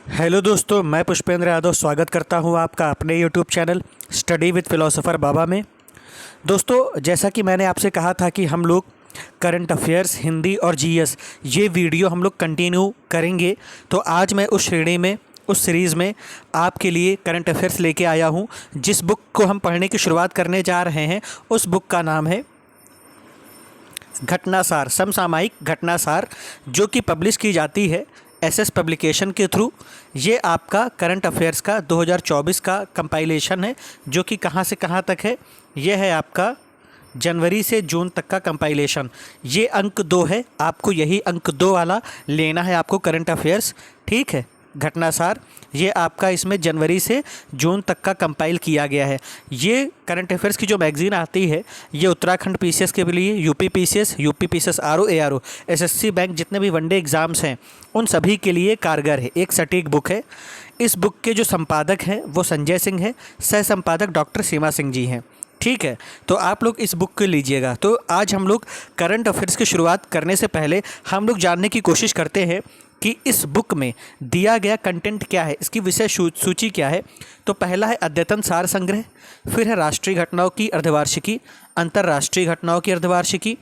Hello दोस्तों, मैं पुष्पेंद्र यादव स्वागत करता हूं आपका अपने YouTube channel study with philosopher Baba में। दोस्तों, जैसा कि मैंने आपसे कहा था कि हम लोग करंट अफेयर्स, हिंदी और जीएस ये वीडियो हम लोग कंटिन्यू करेंगे। तो आज मैं उस श्रेणी में, उस सीरीज़ में आपके लिए करंट अफेयर्स लेके आया हूं। जिस बुक को हम पढ़ने की शुरुआत करने जा रहे हैं उस बुक का नाम है घटनासार, समसामयिक घटनासार, जो कि पब्लिश की जाती है एसएस पब्लिकेशन के थ्रू। ये आपका करंट अफेयर्स का 2024 का कंपाइलेशन है, जो कि कहाँ से कहाँ तक है। ये है आपका जनवरी से जून तक का कंपाइलेशन। ये अंक 2 है, आपको यही अंक 2 वाला लेना है आपको करंट अफेयर्स, ठीक है। घटनासार ये आपका इसमें जनवरी से जून तक का कंपाइल किया गया है। ये करंट अफेयर्स की जो मैगज़ीन आती है, ये उत्तराखंड पीसीएस के लिए, UP PCS RO ARO, SSC bank, जितने भी वनडे एग्ज़ाम्स हैं उन सभी के लिए कारगर है। एक सटीक बुक है। इस बुक के जो संपादक हैं वो संजय सिंह है, सह संपादक डॉक्टर सीमा सिंह जी हैं, ठीक है। तो आप लोग इस बुक को लीजिएगा। तो आज हम लोग करंट अफेयर्स की शुरुआत करने से पहले हम लोग जानने की कोशिश करते हैं कि इस बुक में दिया गया कंटेंट क्या है, इसकी विषय सूची क्या है। तो पहला है अद्यतन सार संग्रह, फिर है राष्ट्रीय घटनाओं की अर्धवार्षिकी, अंतर्राष्ट्रीय घटनाओं की अर्धवार्षिकी,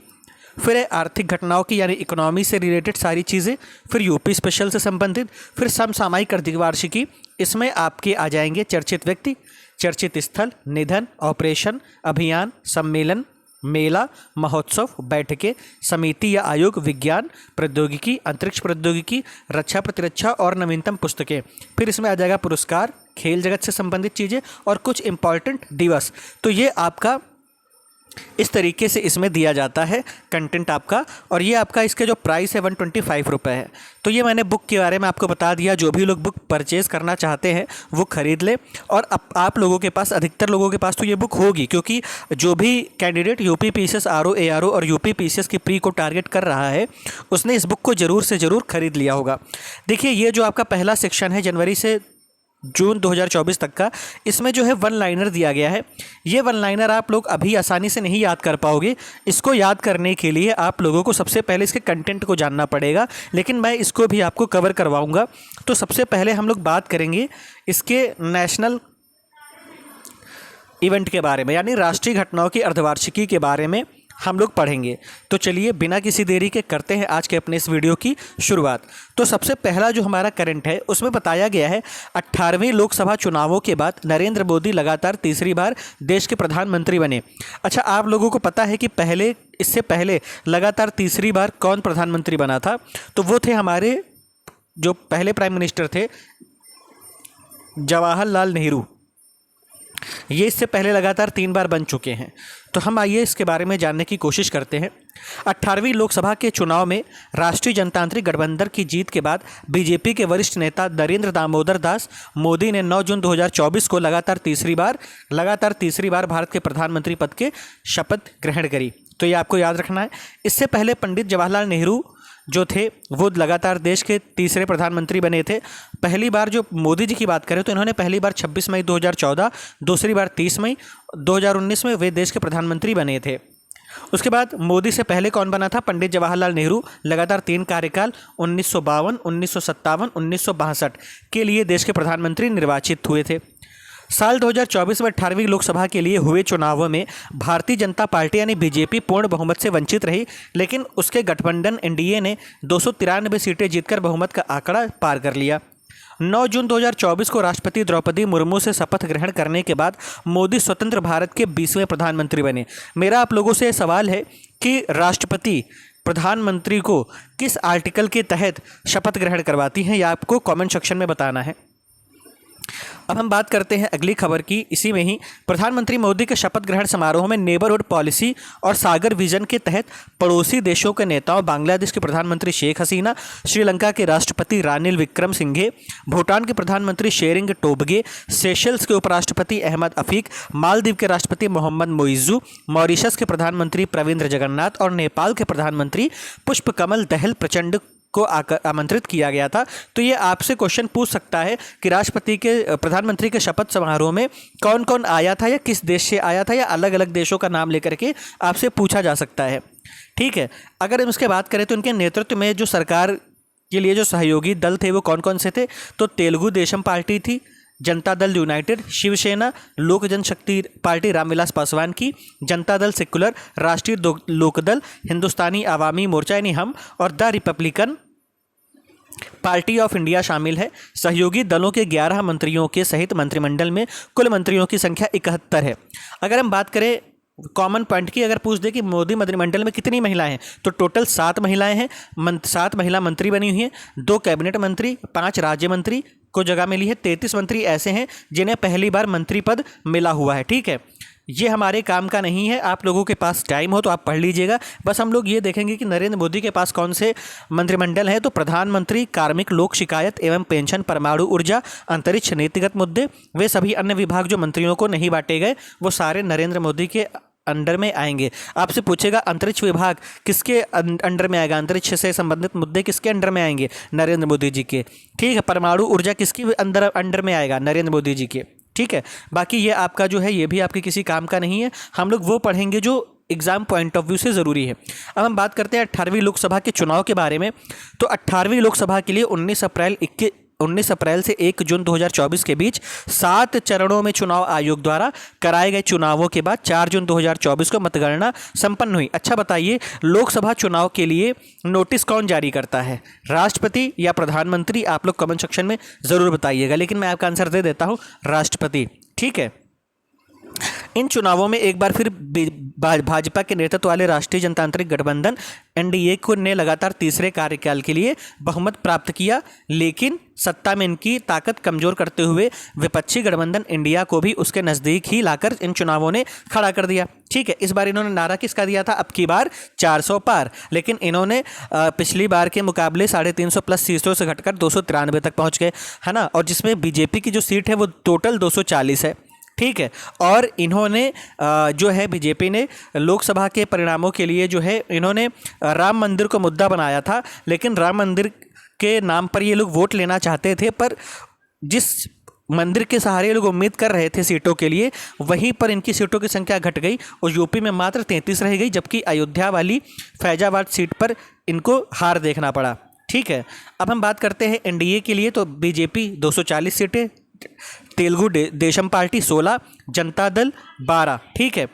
फिर है आर्थिक घटनाओं की यानी इकोनॉमी से रिलेटेड सारी चीज़ें, फिर यूपी स्पेशल से संबंधित, फिर समसामयिक अर्धवार्षिकी। इसमें आपके आ जाएंगे चर्चित व्यक्ति, चर्चित स्थल, निधन, ऑपरेशन, अभियान, सम्मेलन, मेला, महोत्सव, बैठकें, समिति या आयोग, विज्ञान, प्रौद्योगिकी, अंतरिक्ष प्रौद्योगिकी, रक्षा प्रतिरक्षा और नवीनतम पुस्तकें। फिर इसमें आ जाएगा पुरस्कार, खेल जगत से संबंधित चीज़ें और कुछ इम्पॉर्टेंट दिवस। तो ये आपका इस तरीके से इसमें दिया जाता है कंटेंट आपका। और ये आपका इसका जो प्राइस है 125 रुपये है। तो ये मैंने बुक के बारे में आपको बता दिया। जो भी लोग बुक परचेज़ करना चाहते हैं वो ख़रीद ले। और अब आप लोगों के पास, अधिकतर लोगों के पास तो ये बुक होगी, क्योंकि जो भी candidate UP PCS RO ARO और यूपी पीसीएस की प्री को टारगेट कर रहा है उसने इस बुक को ज़रूर से ज़रूर खरीद लिया होगा। देखिए, ये जो आपका पहला सेक्शन है जनवरी से जून 2024 तक का, इसमें जो है वन लाइनर दिया गया है। ये वन लाइनर आप लोग अभी आसानी से नहीं याद कर पाओगे। इसको याद करने के लिए आप लोगों को सबसे पहले इसके कंटेंट को जानना पड़ेगा, लेकिन मैं इसको भी आपको कवर करवाऊंगा। तो सबसे पहले हम लोग बात करेंगे इसके नेशनल इवेंट के बारे में, यानी राष्ट्रीय घटनाओं की अर्धवार्षिकी के बारे में हम लोग पढ़ेंगे। तो चलिए बिना किसी देरी के करते हैं आज के अपने इस वीडियो की शुरुआत। तो सबसे पहला जो हमारा करंट है उसमें बताया गया है 18वें लोकसभा चुनावों के बाद नरेंद्र मोदी लगातार तीसरी बार देश के प्रधानमंत्री बने। अच्छा, आप लोगों को पता है कि इससे पहले लगातार तीसरी बार कौन प्रधानमंत्री बना था? तो वो थे हमारे जो पहले प्राइम मिनिस्टर थे, जवाहरलाल नेहरू। ये इससे पहले लगातार 3 बार बन चुके हैं। तो हम आइए इसके बारे में जानने की कोशिश करते हैं। 18वीं लोकसभा के चुनाव में राष्ट्रीय जनतांत्रिक गठबंधन की जीत के बाद बीजेपी के वरिष्ठ नेता नरेंद्र दामोदर दास मोदी ने 9 जून 2024 को लगातार तीसरी बार भारत के प्रधानमंत्री पद के शपथ ग्रहण करी। तो ये आपको याद रखना है। इससे पहले पंडित जवाहरलाल नेहरू जो थे वो लगातार देश के तीसरे प्रधानमंत्री बने थे। पहली बार जो मोदी जी की बात करें तो इन्होंने पहली बार 26 मई 2014, दूसरी बार 30 मई 2019 में वे देश के प्रधानमंत्री बने थे। उसके बाद मोदी से पहले कौन बना था? पंडित जवाहरलाल नेहरू लगातार 3 कार्यकाल 1952, 1957, 1962 के लिए देश के प्रधानमंत्री निर्वाचित हुए थे। साल 2024 में 18वीं लोकसभा के लिए हुए चुनावों में भारतीय जनता पार्टी यानी बीजेपी पूर्ण बहुमत से वंचित रही, लेकिन उसके गठबंधन एनडीए ने 293 सीटें जीतकर बहुमत का आंकड़ा पार कर लिया। 9 जून 2024 को राष्ट्रपति द्रौपदी मुर्मू से शपथ ग्रहण करने के बाद मोदी स्वतंत्र भारत के 20वें प्रधानमंत्री बने। मेरा आप लोगों से सवाल है कि राष्ट्रपति प्रधानमंत्री को किस आर्टिकल के तहत शपथ ग्रहण करवाती हैं, यह आपको कमेंट सेक्शन में बताना है। अब हम बात करते हैं अगली खबर की। इसी में ही प्रधानमंत्री मोदी के शपथ ग्रहण समारोह में नेबरहुड पॉलिसी और सागर विजन के तहत पड़ोसी देशों के नेताओं, बांग्लादेश के प्रधानमंत्री शेख हसीना, श्रीलंका के राष्ट्रपति रानिल विक्रमसिंघे, भूटान के प्रधानमंत्री शेरिंग टोबगे, सेशल्स के उपराष्ट्रपति अहमद अफीक, मालदीव के राष्ट्रपति मोहम्मद मोइज़ू, मॉरिशस के प्रधानमंत्री प्रविंद्र जगन्नाथ और नेपाल के प्रधानमंत्री पुष्पकमल दहल प्रचंड को आमंत्रित किया गया था। तो ये आपसे क्वेश्चन पूछ सकता है कि प्रधानमंत्री के शपथ समारोह में कौन कौन आया था, या किस देश से आया था, या अलग अलग देशों का नाम लेकर के आपसे पूछा जा सकता है। ठीक है, अगर हम इसके बात करें तो इनके नेतृत्व में जो सरकार के लिए जो सहयोगी दल थे वो कौन कौन से थे? तो तेलुगु देशम पार्टी थी, जनता दल यूनाइटेड, शिवसेना, लोक जनशक्ति पार्टी रामविलास पासवान की, जनता दल सेकुलर, राष्ट्रीय लोकदल, हिंदुस्तानी आवामी मोर्चा यानी हम, और the Republican party of India शामिल है। सहयोगी दलों के 11 मंत्रियों के सहित मंत्रिमंडल में कुल मंत्रियों की संख्या 71 है। अगर हम बात करें कॉमन पॉइंट की, अगर पूछ दे कि मोदी मंत्रिमंडल में कितनी महिलाएं हैं, तो टोटल 7 महिलाएं हैं, 7 महिला मंत्री बनी हुई हैं, 2 कैबिनेट मंत्री, 5 राज्य मंत्री को जगह मिली है, 33 मंत्री ऐसे हैं जिन्हें पहली बार मंत्री पद मिला हुआ है। ठीक है, ये हमारे काम का नहीं है, आप लोगों के पास टाइम हो तो आप पढ़ लीजिएगा। बस हम लोग ये देखेंगे कि नरेंद्र मोदी के पास कौन से मंत्रिमंडल है। तो प्रधानमंत्री, कार्मिक, लोक शिकायत एवं पेंशन, परमाणु ऊर्जा, अंतरिक्ष, नीतिगत मुद्दे, वे सभी अन्य विभाग जो मंत्रियों को नहीं बांटे गए वो सारे नरेंद्र मोदी के अंडर में आएंगे। आपसे पूछेगा अंतरिक्ष विभाग किसके अंडर में आएगा, अंतरिक्ष से संबंधित मुद्दे किसके अंडर में आएंगे? नरेंद्र मोदी जी के। ठीक है, परमाणु ऊर्जा किसकी अंडर में आएगा? नरेंद्र मोदी जी के। ठीक है, बाकी ये आपका जो है ये भी आपके किसी काम का नहीं है, हम लोग वो पढ़ेंगे जो एग्जाम पॉइंट ऑफ व्यू से ज़रूरी है। अब हम बात करते हैं 18वीं लोकसभा के चुनाव के बारे में। तो 18वीं लोकसभा के लिए 19 अप्रैल से 1 जून 2024 के बीच 7 चरणों में चुनाव आयोग द्वारा कराए गए चुनावों के बाद 4 जून 2024 को मतगणना संपन्न हुई। अच्छा बताइए, लोकसभा चुनाव के लिए नोटिस कौन जारी करता है, राष्ट्रपति या प्रधानमंत्री? आप लोग कमेंट सेक्शन में ज़रूर बताइएगा, लेकिन मैं आपका आंसर दे देता हूँ, राष्ट्रपति। ठीक है, इन चुनावों में एक बार फिर भाजपा के नेतृत्व वाले राष्ट्रीय जनतांत्रिक गठबंधन एनडीए को ने लगातार तीसरे कार्यकाल के लिए बहुमत प्राप्त किया, लेकिन सत्ता में इनकी ताकत कमजोर करते हुए विपक्षी गठबंधन इंडिया को भी उसके नज़दीक ही लाकर इन चुनावों ने खड़ा कर दिया। ठीक है, इस बार इन्होंने नारा किसका दिया था? अब की बार 400 पार, लेकिन इन्होंने पिछली बार के मुकाबले 350 प्लस सीटों से घटकर 293 तक पहुँच गए, है ना। और जिसमें बीजेपी की जो सीट है वो टोटल 240 है। ठीक है, और इन्होंने जो है बीजेपी ने लोकसभा के परिणामों के लिए जो है इन्होंने राम मंदिर को मुद्दा बनाया था, लेकिन राम मंदिर के नाम पर ये लोग वोट लेना चाहते थे, पर जिस मंदिर के सहारे ये लोग उम्मीद कर रहे थे सीटों के लिए, वहीं पर इनकी सीटों की संख्या घट गई और यूपी में मात्र 33 रह गई, जबकि अयोध्या वाली फैजाबाद सीट पर इनको हार देखना पड़ा। ठीक है, अब हम बात करते हैं एनडीए के लिए। तो बीजेपी 240 सीटें, तेलुगु देशम पार्टी 16, जनता दल 12। ठीक है,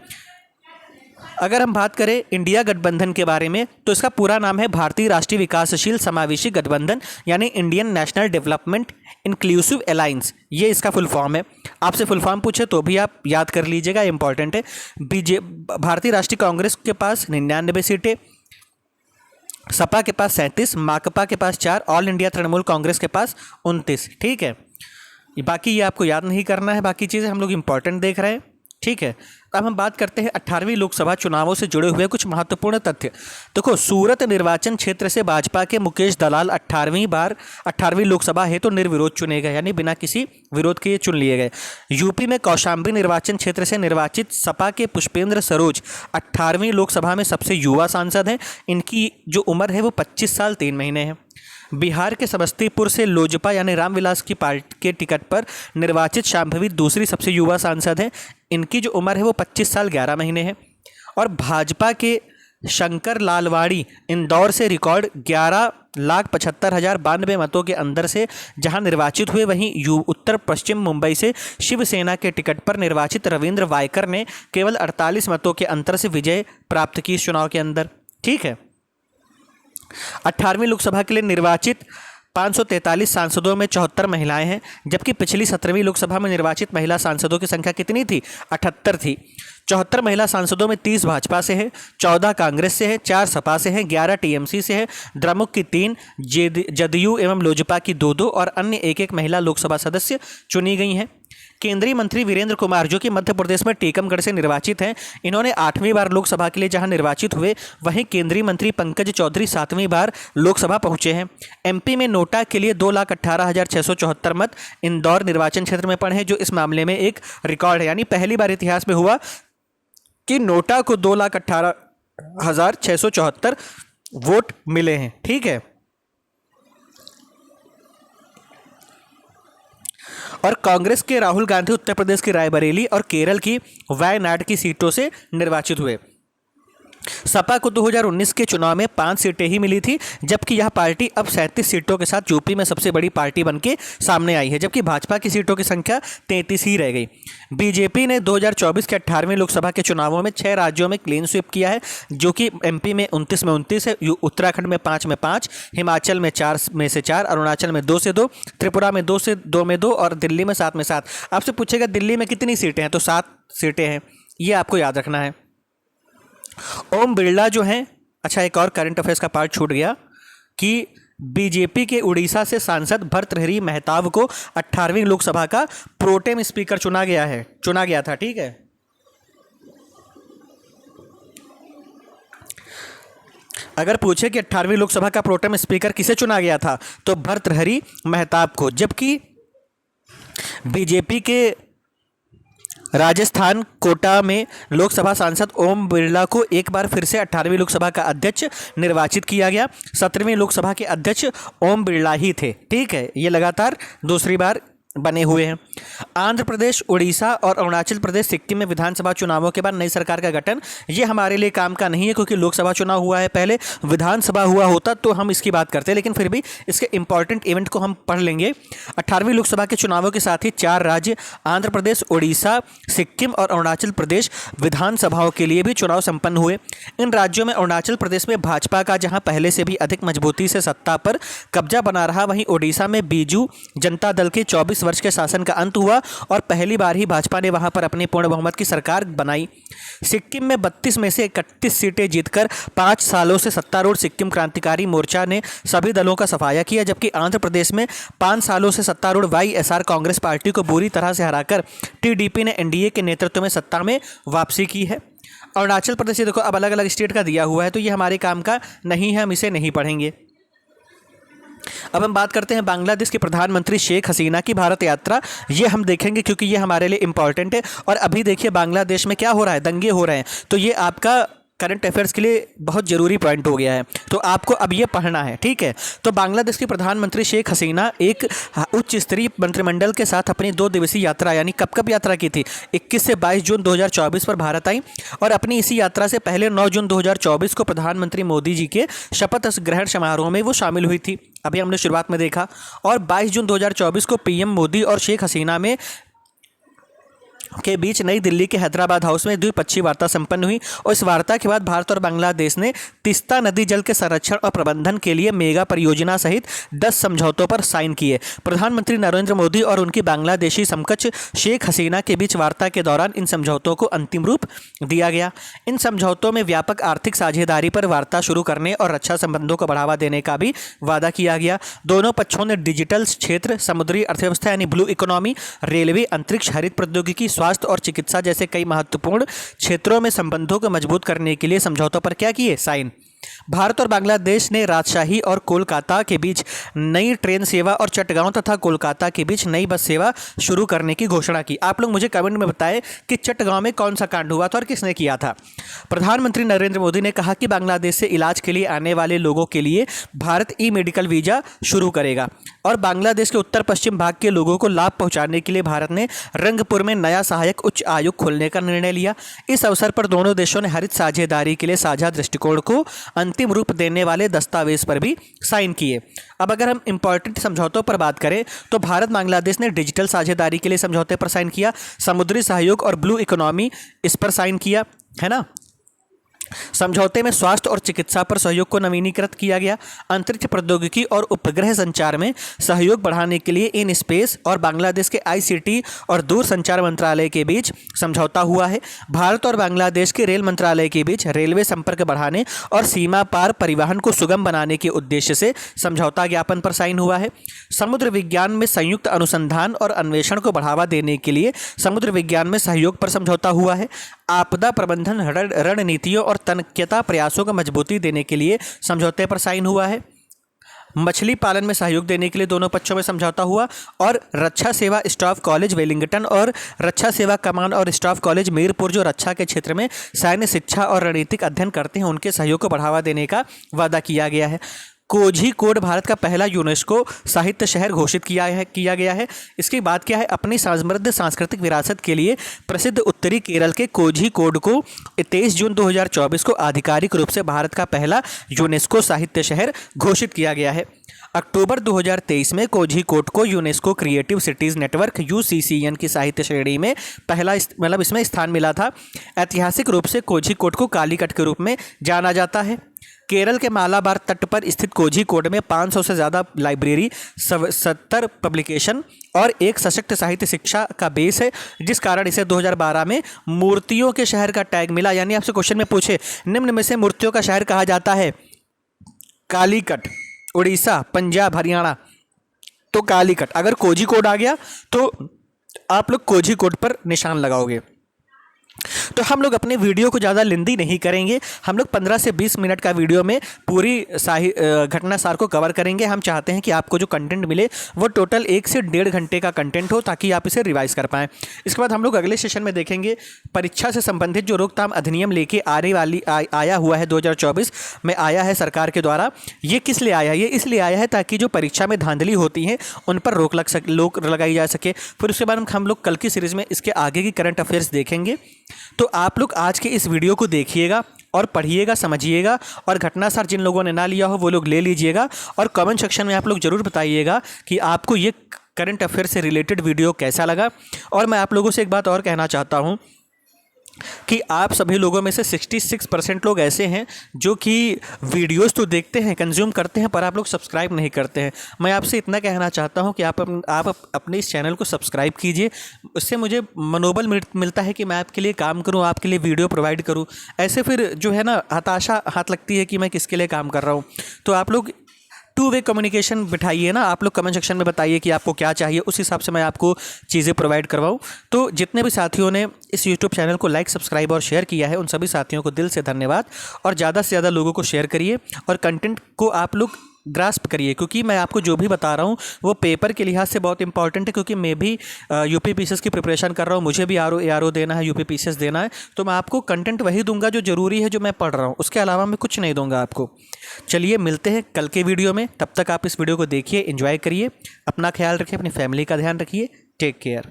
अगर हम बात करें इंडिया गठबंधन के बारे में तो इसका पूरा नाम है भारतीय राष्ट्रीय विकासशील समावेशी गठबंधन, यानी Indian national development inclusive alliance, ये इसका फुल फॉर्म है। आपसे फुल फॉर्म पूछे तो भी आप याद कर लीजिएगा, इंपॉर्टेंट है। भारतीय राष्ट्रीय कांग्रेस के पास 99 सीटें, सपा के पास 37, माकपा के पास 4, ऑल इंडिया तृणमूल कांग्रेस के पास 29। ठीक है, बाकी ये आपको याद नहीं करना है, बाकी चीज़ें हम लोग इंपॉर्टेंट देख रहे हैं। ठीक है, अब हम बात करते हैं 18वीं लोकसभा चुनावों से जुड़े हुए कुछ महत्वपूर्ण तथ्य। देखो, सूरत निर्वाचन क्षेत्र से भाजपा के मुकेश दलाल 18वीं लोकसभा है तो निर्विरोध चुने गए, यानी बिना किसी विरोध के चुन लिए गए। यूपी में कौशाम्बी निर्वाचन क्षेत्र से निर्वाचित सपा के पुष्पेंद्र सरोज 18वीं लोकसभा में सबसे युवा सांसद हैं। इनकी जो उम्र है वो 25 साल 3 महीने है। बिहार के समस्तीपुर से लोजपा यानी रामविलास की पार्टी के टिकट पर निर्वाचित शांभवी दूसरी सबसे युवा सांसद हैं। इनकी जो उम्र है वो 25 साल 11 महीने है। और भाजपा के शंकर लालवाड़ी इंदौर से रिकॉर्ड 11,75,092 मतों के अंदर से जहां निर्वाचित हुए, वहीं उत्तर पश्चिम मुंबई से शिवसेना के टिकट पर निर्वाचित रविंद्र वायकर ने केवल 48 मतों के अंतर से विजय प्राप्त की इस चुनाव के अंदर। ठीक है, 18वीं लोकसभा के लिए निर्वाचित 543 सांसदों में 74 महिलाएं हैं, जबकि पिछली 17वीं लोकसभा में निर्वाचित महिला सांसदों की संख्या कितनी थी? 78 थी। 74 महिला सांसदों में 30 भाजपा से है, 14 कांग्रेस से है, 4 सपा से हैं, 11 टीएमसी से है, द्रमुक की 3, जदयू एवं लोजपा की 2-2 और अन्य 1-1 महिला लोकसभा सदस्य चुनी गई हैं। केंद्रीय मंत्री वीरेंद्र कुमार, जो कि मध्य प्रदेश में टीकमगढ़ से निर्वाचित हैं, इन्होंने 8वीं बार लोकसभा के लिए जहां निर्वाचित हुए, वहीं केंद्रीय मंत्री पंकज चौधरी 7वीं बार लोकसभा पहुंचे हैं। एमपी में नोटा के लिए 2,18,674 मत इंदौर निर्वाचन क्षेत्र में पड़े हैं, जो इस मामले में एक रिकॉर्ड है, यानी पहली बार इतिहास में हुआ कि नोटा को 2,18,674 वोट मिले हैं। ठीक है, और कांग्रेस के राहुल गांधी उत्तर प्रदेश की रायबरेली और केरल की वायनाड की सीटों से निर्वाचित हुए। सपा को 2019 के चुनाव में 5 सीटें ही मिली थी, जबकि यह पार्टी अब 37 सीटों के साथ यूपी में सबसे बड़ी पार्टी बनके सामने आई है, जबकि भाजपा की सीटों की संख्या 33 ही रह गई। बीजेपी ने 2024 के 18वें लोकसभा के चुनावों में 6 राज्यों में क्लीन स्वीप किया है, जो कि एमपी में 29 में 29 है, उत्तराखंड में 5 में 5, हिमाचल में 4 में से 4, अरुणाचल में 2 से 2, त्रिपुरा में 2 से 2 में 2 और दिल्ली में 7 में 7। आपसे पूछेगा दिल्ली में कितनी सीटें हैं, तो 7 सीटें हैं, ये आपको याद रखना है। ओम बिरला जो हैं, अच्छा एक और करंट अफेयर्स का पार्ट छूट गया कि बीजेपी के उड़ीसा से सांसद भर्तृहरि महताब को 18वीं लोकसभा का प्रोटेम स्पीकर चुना गया था, ठीक है। अगर पूछे कि 18वीं लोकसभा का प्रोटेम स्पीकर किसे चुना गया था, तो भर्तृहरि महताब को, जबकि बीजेपी के राजस्थान कोटा में लोकसभा सांसद ओम बिरला को एक बार फिर से 18वीं लोकसभा का अध्यक्ष निर्वाचित किया गया। 17वीं लोकसभा के अध्यक्ष ओम बिरला ही थे, ठीक है। ये लगातार दूसरी बार बने हुए हैं। आंध्र प्रदेश, उड़ीसा और अरुणाचल प्रदेश, सिक्किम में विधानसभा चुनावों के बाद नई सरकार का गठन, ये हमारे लिए काम का नहीं है, क्योंकि लोकसभा चुनाव हुआ है, पहले विधानसभा हुआ होता तो हम इसकी बात करते, लेकिन फिर भी इसके इंपॉर्टेंट इवेंट को हम पढ़ लेंगे। 18वीं लोकसभा के चुनावों के साथ ही 4 राज्य आंध्र प्रदेश, उड़ीसा, सिक्किम और अरुणाचल प्रदेश विधानसभाओं के लिए भी चुनाव संपन्न हुए। इन राज्यों में अरुणाचल प्रदेश में भाजपा का जहां पहले से भी अधिक मजबूती से सत्ता पर कब्जा बना रहा, वहीं ओडिशा में बीजू जनता दल के 24 वर्ष के शासन का अंत हुआ और पहली बार ही भाजपा ने वहां पर अपनी पूर्ण बहुमत की सरकार बनाई। सिक्किम में 32 में से 31 सीटें जीतकर 5 सालों से सत्तारूढ़ सिक्किम क्रांतिकारी मोर्चा ने सभी दलों का सफाया किया, जबकि आंध्र प्रदेश में 5 सालों से सत्तारूढ़ वाईएसआर कांग्रेस पार्टी को बुरी तरह से हराकर टीडीपी ने एनडीए के नेतृत्व में सत्ता में वापसी की है। अरुणाचल प्रदेश, देखो अब अलग अलग स्टेट का दिया हुआ है, तो ये हमारे काम का नहीं है, हम इसे नहीं पढ़ेंगे। अब हम बात करते हैं बांग्लादेश के प्रधानमंत्री शेख हसीना की भारत यात्रा। ये हम देखेंगे क्योंकि ये हमारे लिए इंपॉर्टेंट है। और अभी देखिए बांग्लादेश में क्या हो रहा है, दंगे हो रहे हैं, तो ये आपका करंट अफेयर्स के लिए बहुत ज़रूरी पॉइंट हो गया है, तो आपको अब ये पढ़ना है, ठीक है। तो बांग्लादेश की प्रधानमंत्री शेख हसीना एक उच्च स्तरीय मंत्रिमंडल के साथ अपनी 2 दिवसीय यात्रा, यानी कब यात्रा की थी, 21 से 22 जून 2024 पर भारत आई। और अपनी इसी यात्रा से पहले 9 जून 2024 को प्रधानमंत्री मोदी जी के शपथ ग्रहण समारोह में वो शामिल हुई थी, अभी हमने शुरुआत में देखा। और 22 जून 2024 को पीएम मोदी और शेख हसीना में के बीच नई दिल्ली के हैदराबाद हाउस में द्विपक्षीय वार्ता संपन्न हुई। और इस वार्ता के बाद भारत और बांग्लादेश ने तीस्ता नदी जल के संरक्षण और प्रबंधन के लिए मेगा परियोजना सहित 10 समझौतों पर साइन किए। प्रधानमंत्री नरेंद्र मोदी और उनकी बांग्लादेशी समकक्ष शेख हसीना के बीच वार्ता के दौरान इन समझौतों को अंतिम रूप दिया गया। इन समझौतों में व्यापक आर्थिक साझेदारी पर वार्ता शुरू करने और रक्षा संबंधों को बढ़ावा देने का भी वादा किया गया। दोनों पक्षों ने डिजिटल क्षेत्र, समुद्री अर्थव्यवस्था यानी ब्लू इकोनॉमी, रेलवे, अंतरिक्ष, हरित प्रौद्योगिकी, स्वास्थ्य और चिकित्सा जैसे कई महत्वपूर्ण क्षेत्रों में संबंधों को मजबूत करने के लिए समझौतों पर क्या किए, साइन। भारत और बांग्लादेश ने राजशाही और कोलकाता के बीच नई ट्रेन सेवा और चटगांव तथा कोलकाता के बीच नई बस सेवा शुरू करने की घोषणा की। आप लोग मुझे कमेंट में बताएं कि चटगांव में कौन सा कांड हुआ था और किसने किया था। प्रधानमंत्री नरेंद्र मोदी ने कहा कि बांग्लादेश से इलाज के लिए आने वाले लोगों के लिए भारत ई मेडिकल वीज़ा शुरू करेगा और बांग्लादेश के उत्तर पश्चिम भाग के लोगों को लाभ पहुंचाने के लिए भारत ने रंगपुर में नया सहायक उच्च आयोग खोलने का निर्णय लिया। इस अवसर पर दोनों देशों ने हरित साझेदारी के लिए साझा दृष्टिकोण को अंतिम रूप देने वाले दस्तावेज पर भी साइन किए। अब अगर हम इंपॉर्टेंट समझौतों पर बात करें तो भारत बांग्लादेश ने डिजिटल साझेदारी के लिए समझौते पर साइन किया, समुद्री सहयोग और ब्लू इकोनॉमी इस पर साइन किया, है ना। समझौते में स्वास्थ्य और चिकित्सा पर सहयोग को नवीनीकृत किया गया। अंतरिक्ष प्रौद्योगिकी और उपग्रह संचार में सहयोग बढ़ाने के लिए इन स्पेस और बांग्लादेश के आईसीटी और दूर संचार मंत्रालय के बीच समझौता हुआ है। भारत और बांग्लादेश के रेल मंत्रालय के बीच रेलवे संपर्क बढ़ाने और सीमा पार परिवहन को सुगम बनाने के उद्देश्य से समझौता ज्ञापन पर साइन हुआ है। समुद्र विज्ञान में संयुक्त अनुसंधान और अन्वेषण को बढ़ावा देने के लिए समुद्र विज्ञान में सहयोग पर समझौता हुआ है। आपदा प्रबंधन रणनीतियों और तन्यता प्रयासों को मजबूती देने के लिए समझौते पर साइन हुआ है। मछली पालन में सहयोग देने के लिए दोनों पक्षों में समझौता हुआ और रक्षा सेवा स्टाफ कॉलेज वेलिंगटन और रक्षा सेवा कमान और स्टाफ कॉलेज मीरपुर जो रक्षा के क्षेत्र में सैन्य शिक्षा और रणनीतिक अध्ययन करते हैं उनके सहयोग को बढ़ावा देने का वादा किया गया है। कोझीकोड भारत का पहला यूनेस्को साहित्य शहर घोषित किया गया है। इसकी बात क्या है, अपनी समृद्ध सांस्कृतिक विरासत के लिए प्रसिद्ध उत्तरी केरल के कोझीकोड को 23 जून 2024 को आधिकारिक रूप से भारत का पहला यूनेस्को साहित्य शहर घोषित किया गया है। अक्टूबर 2023 में कोझीकोड को यूनेस्को क्रिएटिव सिटीज़ नेटवर्क यूसीसीएन की साहित्य श्रेणी में पहला इसमें स्थान मिला था। ऐतिहासिक रूप से कोझीकोड को कालीकट के रूप में जाना जाता है। केरल के मालाबार तट पर स्थित कोझीकोड में 500 से ज़्यादा लाइब्रेरी, 70 पब्लिकेशन और एक सशक्त साहित्य शिक्षा का बेस है, जिस कारण इसे 2012 में मूर्तियों के शहर का टैग मिला। यानी आपसे क्वेश्चन में पूछे निम्न में से मूर्तियों का शहर कहा जाता है, कालीकट, उड़ीसा, पंजाब, हरियाणा, तो कालीकट। अगर कोझीकोड आ गया तो आप लोग कोझीकोड पर निशान लगाओगे। तो हम लोग अपने वीडियो को ज़्यादा लेंदी नहीं करेंगे। हम लोग 15 से 20 मिनट का वीडियो में पूरी घटना सार को कवर करेंगे। हम चाहते हैं कि आपको जो कंटेंट मिले वो टोटल 1 से 1.5 घंटे का कंटेंट हो, ताकि आप इसे रिवाइज कर पाएँ। इसके बाद हम लोग अगले सेशन में देखेंगे परीक्षा से संबंधित जो रोकथाम अधिनियम लेके आया हुआ है 2024 में आया है सरकार के द्वारा। ये किस लिए आया है? ये इसलिए आया है ताकि जो परीक्षा में धांधली होती हैं उन पर रोक लगाई जा सके। फिर उसके बाद हम लोग कल की सीरीज़ में इसके आगे की करंट अफेयर्स देखेंगे। तो आप लोग आज के इस वीडियो को देखिएगा और पढ़िएगा, समझिएगा, और घटना सार जिन लोगों ने ना लिया हो वो लोग ले लीजिएगा। और कमेंट सेक्शन में आप लोग ज़रूर बताइएगा कि आपको ये करंट अफेयर से रिलेटेड वीडियो कैसा लगा। और मैं आप लोगों से एक बात और कहना चाहता हूँ कि आप सभी लोगों में से 66% लोग ऐसे हैं जो कि वीडियोस तो देखते हैं, कंज्यूम करते हैं, पर आप लोग सब्सक्राइब नहीं करते हैं। मैं आपसे इतना कहना चाहता हूं कि आप अपने इस चैनल को सब्सक्राइब कीजिए। उससे मुझे मनोबल मिलता है कि मैं आपके लिए काम करूं, आपके लिए वीडियो प्रोवाइड करूं। ऐसे फिर जो है ना हताशा हाथ लगती है कि मैं किसके लिए काम कर रहा हूँ। तो आप लोग 2 वे कम्युनिकेशन बिठाइए ना। आप लोग कमेंट सेक्शन में बताइए कि आपको क्या चाहिए, उस हिसाब से मैं आपको चीज़ें प्रोवाइड करवाऊँ। तो जितने भी साथियों ने इस यूट्यूब चैनल को लाइक, सब्सक्राइब और शेयर किया है, उन सभी साथियों को दिल से धन्यवाद। और ज़्यादा से ज़्यादा लोगों को शेयर करिए और कंटेंट को आप लोग ग्रास्प करिए, क्योंकि मैं आपको जो भी बता रहा हूँ वो पेपर के लिहाज से बहुत इंपॉर्टेंट है। क्योंकि मैं भी यूपी पीसीएस की प्रिपरेशन कर रहा हूँ, मुझे भी आरओ देना है, यूपी पीसीएस देना है। तो मैं आपको कंटेंट वही दूंगा जो ज़रूरी है, जो मैं पढ़ रहा हूँ। उसके अलावा मैं कुछ नहीं दूंगा आपको। चलिए मिलते हैं कल के वीडियो में। तब तक आप इस वीडियो को देखिए, एंजॉय करिए, अपना ख्याल रखिए, अपनी फैमिली का ध्यान रखिए। Take care.